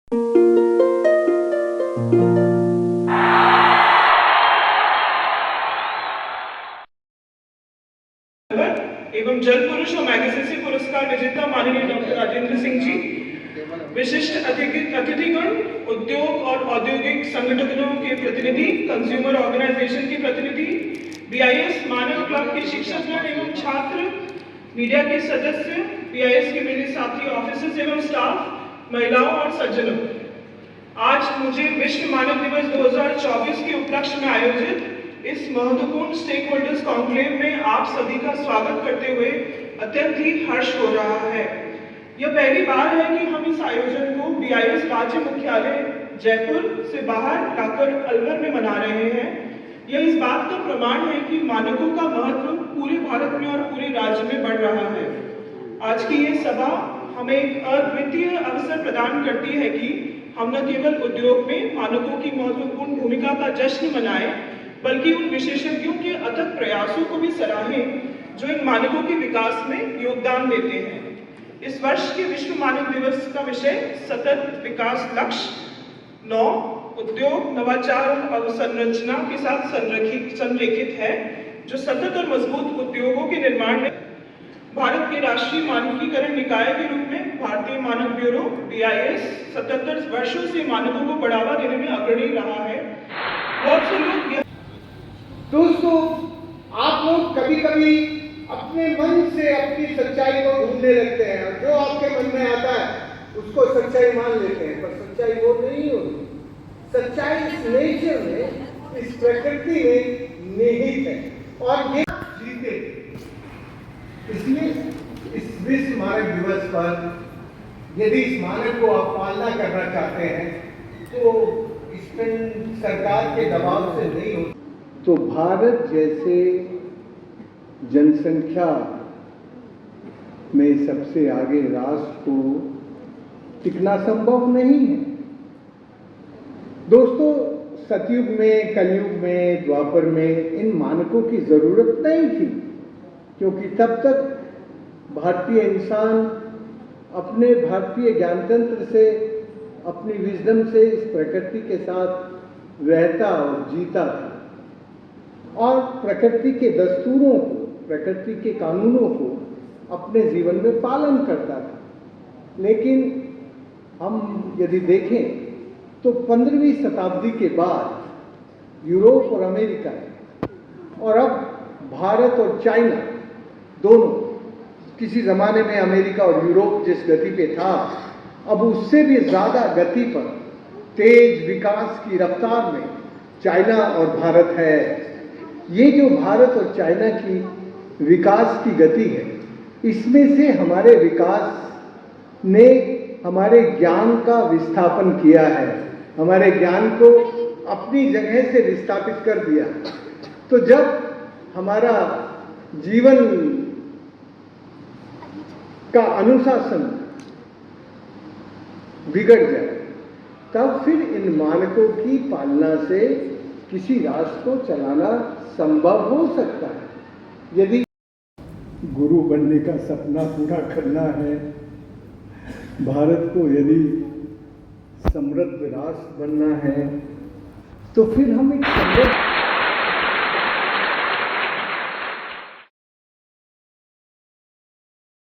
एवं जल पुरुष और मैगसेसे पुरस्कार विजेता माननीय डॉक्टर राजेंद्र सिंह जी, विशिष्ट अतिथिगण, उद्योग और औद्योगिक संगठनों के प्रतिनिधि, कंज्यूमर ऑर्गेनाइजेशन के प्रतिनिधि, बीआईएस मानव क्लब के शिक्षकगण एवं छात्र, मीडिया के सदस्य, बीआईएस के मेरे साथी ऑफिसर्स एवं स्टाफ, महिलाओं और सज्जनों, आज मुझे विश्व मानव दिवस 2024 के उपलक्ष्य में आयोजित इस महत्वपूर्ण स्टेक होल्डर्स कॉन्क्लेव में आप सभी का स्वागत करते हुए अत्यंत ही हर्ष हो रहा है। यह पहली बार है कि हम इस आयोजन को बीआईएस राज्य मुख्यालय जयपुर से बाहर लाकर अलवर में मना रहे हैं। यह इस बात का प्रमाण है कि मानकों का महत्व पूरे भारत में और पूरे राज्य में बढ़ रहा है। आज की ये सभा हमें एक अद्वितीय अवसर प्रदान करती है कि हम न केवल उद्योग में मानकों की महत्वपूर्ण भूमिका का जश्न मनाएं, बल्कि उन विशेषज्ञों के अथक प्रयासों को भी सराहें जो इन मानकों के विकास में योगदान देते हैं। इस वर्ष के विश्व मानव दिवस का विषय सतत विकास लक्ष्य 9 उद्योग, नवाचार और अवसंरचना के साथ संरेखित है, जो सतत और मजबूत उद्योगों के निर्माण में भारत के राष्ट्रीय मानकीकरण निकाय के रूप में भारतीय मानक ब्यूरो बीआईएस 77 वर्षों से मानकों को बढ़ावा देने में अग्रणी रहा है। बहुत से लोग दोस्तों, आप लोग कभी कभी अपने मन से अपनी सच्चाई को ढूंढने लगते हैं और जो आपके मन में आता है उसको सच्चाई मान लेते हैं, पर सच्चाई वो नहीं होती। सच्चाई इस नेचर में, इस प्रकृति में निहित है और ये जीते। इसलिए इस विश्व मानक दिवस पर यदि इस मानक को आप पालना करना चाहते हैं तो इसमें सरकार के दबाव से नहीं हो। तो भारत जैसे जनसंख्या में सबसे आगे राष्ट्र को टिकना संभव नहीं है। दोस्तों, सतयुग में, कलयुग में, द्वापर में इन मानकों की जरूरत नहीं थी, क्योंकि तब तक भारतीय इंसान अपने भारतीय ज्ञानतंत्र से, अपनी विजडम से इस प्रकृति के साथ रहता और जीता था और प्रकृति के दस्तूरों को, प्रकृति के कानूनों को अपने जीवन में पालन करता था। लेकिन हम यदि देखें तो 15वीं शताब्दी के बाद यूरोप और अमेरिका और अब भारत और चाइना दोनों, किसी जमाने में अमेरिका और यूरोप जिस गति पे था, अब उससे भी ज्यादा गति पर तेज विकास की रफ्तार में चाइना और भारत है। ये जो भारत और चाइना की विकास की गति है, इसमें से हमारे विकास ने हमारे ज्ञान का विस्थापन किया है, हमारे ज्ञान को अपनी जगह से विस्थापित कर दिया। तो जब हमारा जीवन का अनुशासन बिगड़ जाए, तब फिर इन मानकों की पालना से किसी राष्ट्र को चलाना संभव हो सकता है। यदि गुरु बनने का सपना पूरा करना है, भारत को यदि समृद्ध राष्ट्र बनना है, तो फिर हम एक समृद्ध